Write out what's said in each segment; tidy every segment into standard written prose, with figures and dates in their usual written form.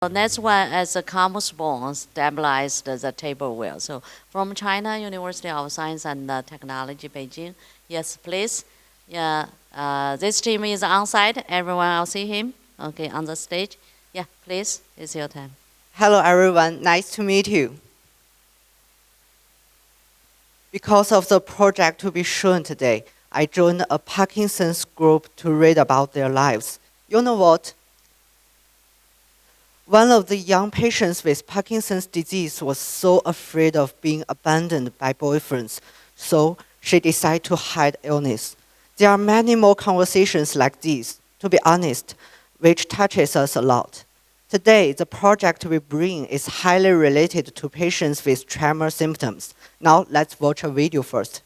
So that's why as a compass bone stabilized the table well. So from China University of Science and Technology, Beijing. Yes, please. Yeah, this team is on site. Everyone, I'll see him. Okay, on the stage. Yeah, please, it's your time. Hello, everyone. Nice to meet you. Because of the project to be shown today, I joined a Parkinson's group to read about their lives. You know what? One of the young patients with Parkinson's disease was so afraid of being abandoned by boyfriends, so she decided to hide illness. There are many more conversations like these, to be honest, which touches us a lot. Today, the project we bring is highly related to patients with tremor symptoms. Now, let's watch a video first.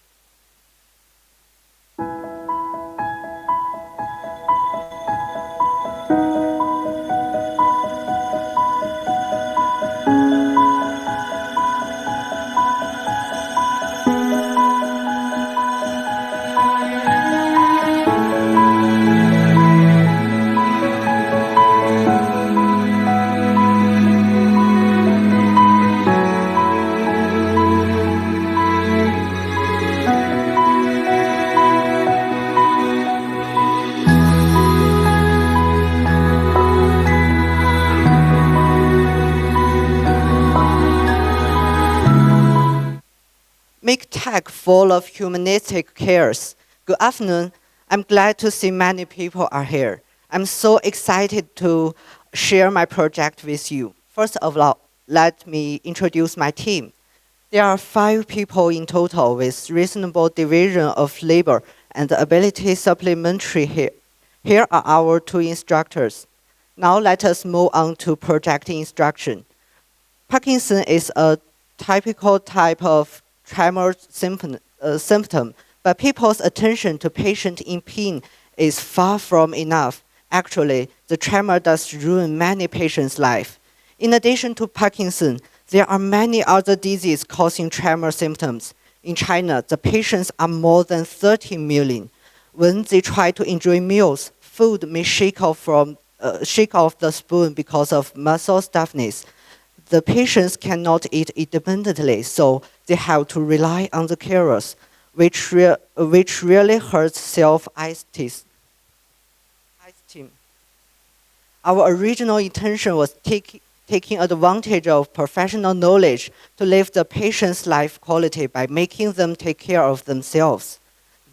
Make tech full of humanistic cares. Good afternoon. I'm glad to see many people are here. I'm so excited to share my project with you. First of all, let me introduce my team. There are 5 people in total with reasonable division of labor and ability supplementary here. Here are our 2 instructors. Now let us move on to project instruction. Parkinson is a typical type of tremor symptom, but people's attention to patient in pain is far from enough. Actually, the tremor does ruin many patients' life. In addition to Parkinson, there are many other diseases causing tremor symptoms. In China, the patients are more than 30 million. When they try to enjoy meals, food may shake off the spoon because of muscle stiffness. The patients cannot eat independently, so they have to rely on the carers, which really hurts self-esteem. Our original intention was taking advantage of professional knowledge to lift the patient's life quality by making them take care of themselves.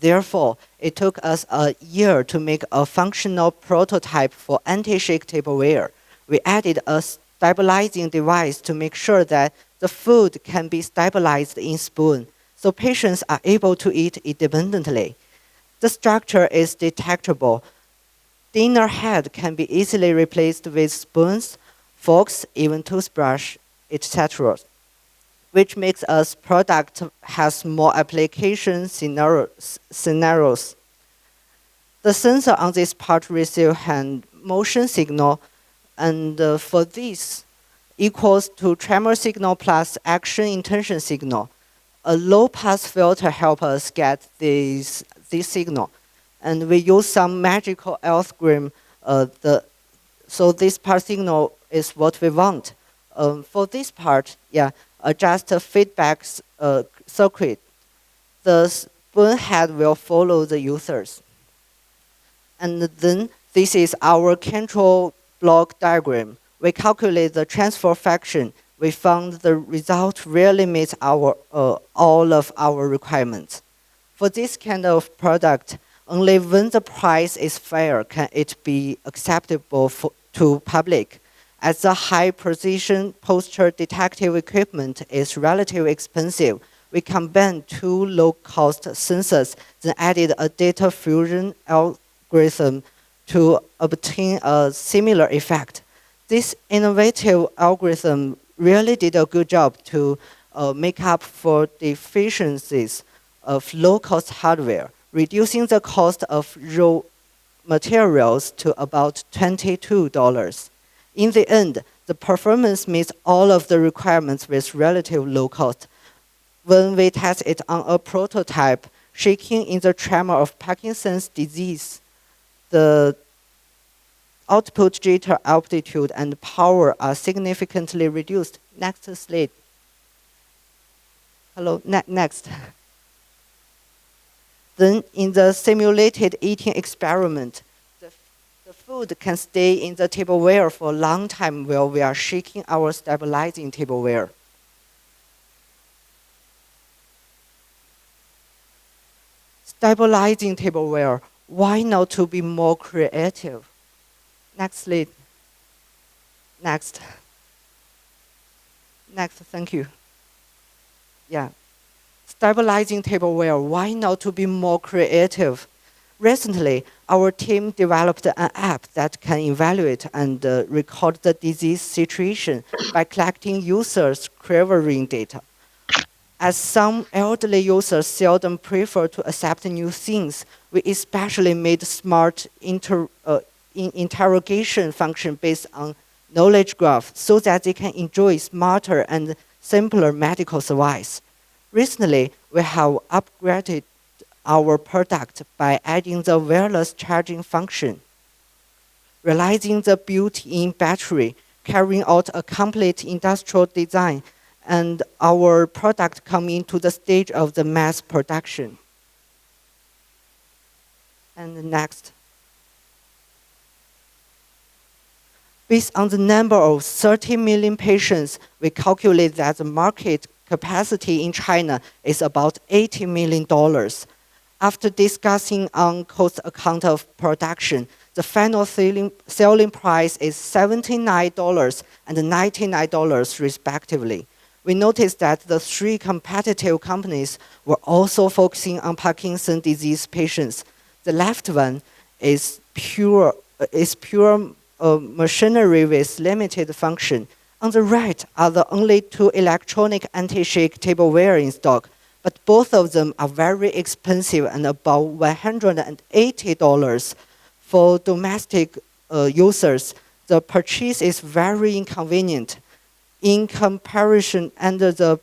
Therefore, it took us a year to make a functional prototype for anti-shake tableware. We added a stabilizing device to make sure that the food can be stabilized in spoon, so patients are able to eat independently. The structure is detachable. Dinner head can be easily replaced with spoons, forks, even toothbrush, etc., which makes us product has more application scenarios. The sensor on this part receives hand motion signal, and for this equals to tremor signal plus action intention signal. A low pass filter helps us get this signal, and we use some magical algorithm. So this part signal is what we want. For this part, adjust a feedback circuit. The spoon head will follow the users. And then this is our control block diagram. We calculate the transfer fraction. We found the result really meets all of our requirements. For this kind of product, only when the price is fair can it be acceptable to public. As the high precision posture detective equipment is relatively expensive, we combined 2 low-cost sensors, then added a data fusion algorithm to obtain a similar effect. This innovative algorithm really did a good job to make up for deficiencies of low-cost hardware, reducing the cost of raw materials to about $22. In the end, the performance meets all of the requirements with relative low cost. When we test it on a prototype, shaking in the tremor of Parkinson's disease, the output jitter, amplitude, and power are significantly reduced. Next slide. Hello, next. Then in the simulated eating experiment, the food can stay in the tableware for a long time while we are shaking our stabilizing tableware. Stabilizing tableware, why not to be more creative? Next slide. Next. Next, thank you. Yeah. Stabilizing tableware, why not to be more creative? Recently, our team developed an app that can evaluate and record the disease situation by collecting users' querying data. As some elderly users seldom prefer to accept new things, we especially made smart interrogation function based on knowledge graph so that they can enjoy smarter and simpler medical advice. Recently, we have upgraded our product by adding the wireless charging function, realizing the built-in battery, carrying out a complete industrial design, and our product coming to the stage of the mass production. And next. Based on the number of 30 million patients, we calculate that the market capacity in China is about $80 million. After discussing on cost account of production, the final selling price is $79 and $99 respectively. We noticed that the three competitive companies were also focusing on Parkinson's disease patients. The left one is pure machinery with limited function. On the right are the only two electronic anti-shake tableware in stock, but both of them are very expensive and about $180 for domestic users. The purchase is very inconvenient. In comparison, under the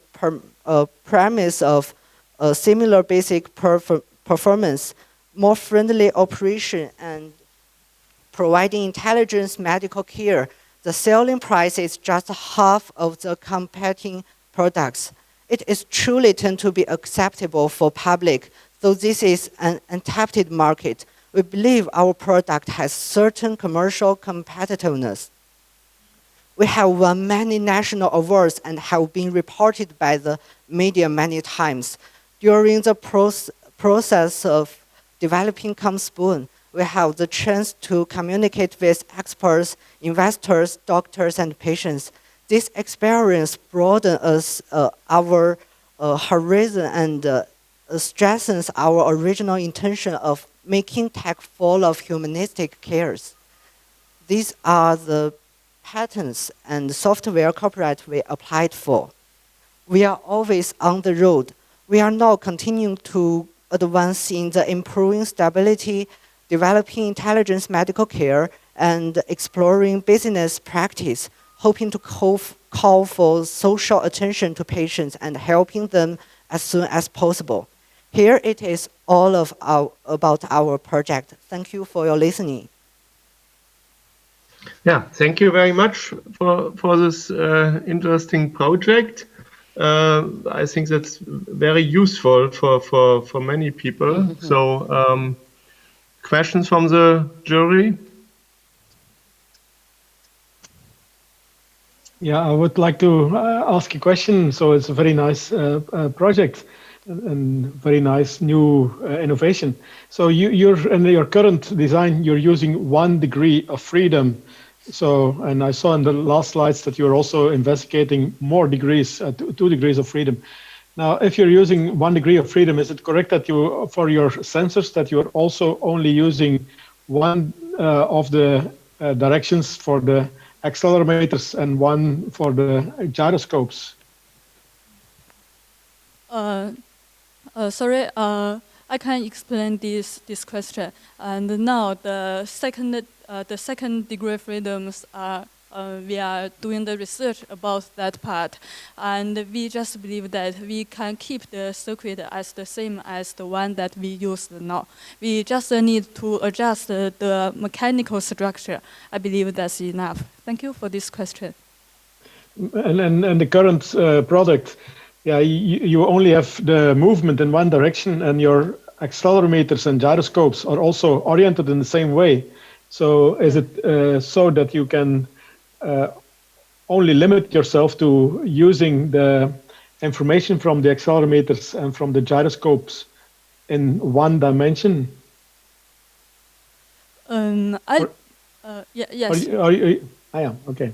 premise of a similar basic performance, more friendly operation, and providing intelligent medical care, the selling price is just half of the competing products. It is truly tend to be acceptable for public, though this is an untapped market. We believe our product has certain commercial competitiveness. We have won many national awards and have been reported by the media many times. During the process of developing ComSpoon, we have the chance to communicate with experts, investors, doctors, and patients. This experience broadens our horizon and strengthens our original intention of making tech full of humanistic cares. These are the patents and software copyright we applied for. We are always on the road. We are now continuing to advance in the improving stability, developing intelligence medical care, and exploring business practice, hoping to call for social attention to patients and helping them as soon as possible. Here it is all about our project. Thank you for your listening. Yeah, thank you very much for this interesting project. I think that's very useful for many people. So, questions from the jury? Yeah, I would like to ask a question. So it's a very nice project and very nice new innovation. So you're in your current design, you're using 1 degree of freedom. So, and I saw in the last slides that you're also investigating more degrees, 2 degrees of freedom. Now, if you're using 1 degree of freedom, is it correct that you, for your sensors, that you're also only using one of the directions for the accelerometers and one for the gyroscopes? Sorry, I can explain this question. And now the second degree freedoms are we are doing the research about that part, and we just believe that we can keep the circuit as the same as the one that we use now. We just need to adjust the mechanical structure. I believe that's enough. Thank you for this question. And the current product, yeah, you only have the movement in one direction, and your accelerometers and gyroscopes are also oriented in the same way. So is it so that you can only limit yourself to using the information from the accelerometers and from the gyroscopes in one dimension? Yes. Yeah, okay.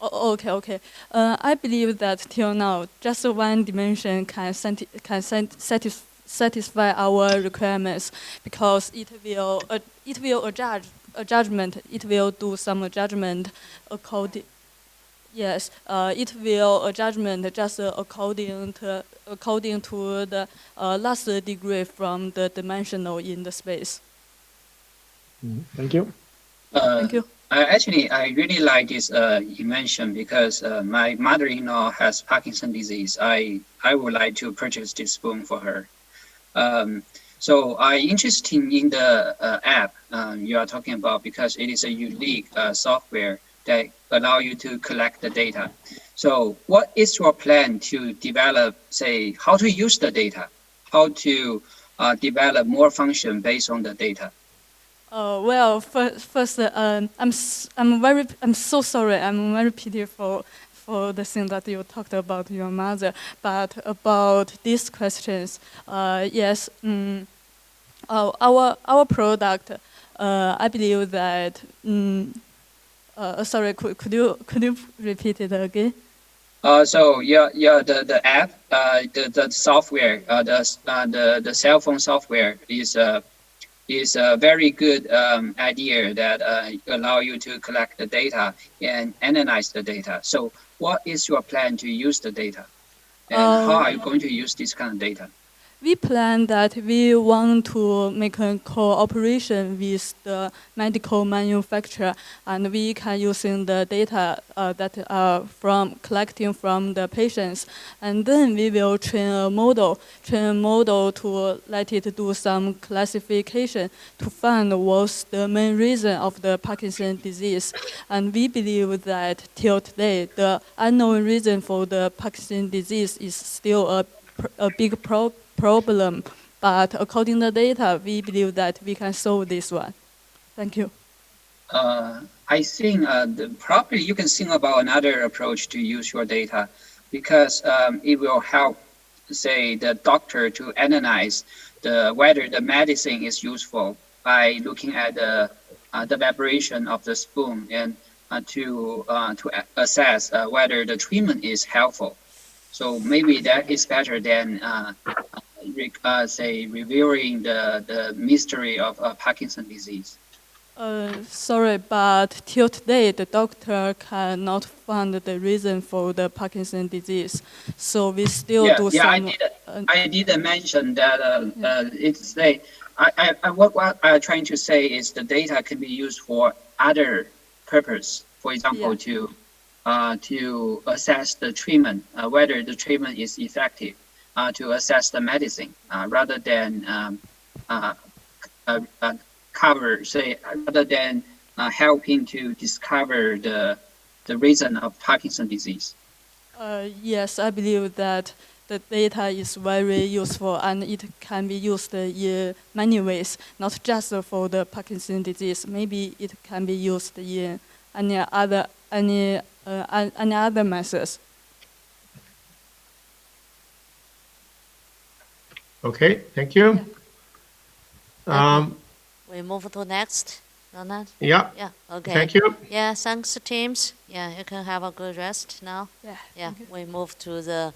Okay. I believe that till now, just one dimension can satisfy our requirements, because it will judgment. It will do some judgment according. Yes, it will a judgment just according to the last degree from the dimensional in the space. Thank you. Thank you. Actually, I really like this invention because my mother-in-law has Parkinson's disease. I would like to purchase this spoon for her. So I'm interested in the app you are talking about, because it is a unique software that allow you to collect the data. So what is your plan to develop, say, how to use the data, how to develop more function based on the data? Well, first, I'm so sorry. I'm very pitiful for the thing that you talked about your mother. But about these questions, yes, our product, I believe that. Sorry, could you repeat it again? So the app, the software, the cell phone software is a very good idea that allow you to collect the data and analyze the data. So what is your plan to use the data? And how are you going to use this kind of data? We plan that we want to make a cooperation with the medical manufacturer, and we can using the data that are collecting from the patients, and then we will train a model to let it do some classification to find what's the main reason of the Parkinson's disease. And we believe that till today, the unknown reason for the Parkinson's disease is still a big problem, but according to the data, we believe that we can solve this one. Thank you. I think probably you can think about another approach to use your data, because it will help, say, the doctor to analyze whether the medicine is useful by looking at the vibration of the spoon, and to assess whether the treatment is helpful. So maybe that is better than say revealing the mystery of Parkinson's disease. Sorry, but till today, the doctor cannot find the reason for the Parkinson's disease. So we still do some. I did mention that it's what I'm trying to say is the data can be used for other purpose. For example, to assess the treatment, whether the treatment is effective, to assess the medicine, rather than rather than helping to discover the reason of Parkinson's disease. Yes, I believe that the data is very useful, and it can be used in many ways, not just for the Parkinson's disease. Maybe it can be used in any other methods. Okay, thank you. We move to next, Ronald? Yeah. Yeah, okay. Thank you. Yeah, thanks teams. Yeah, you can have a good rest now. Yeah. Yeah, we move to the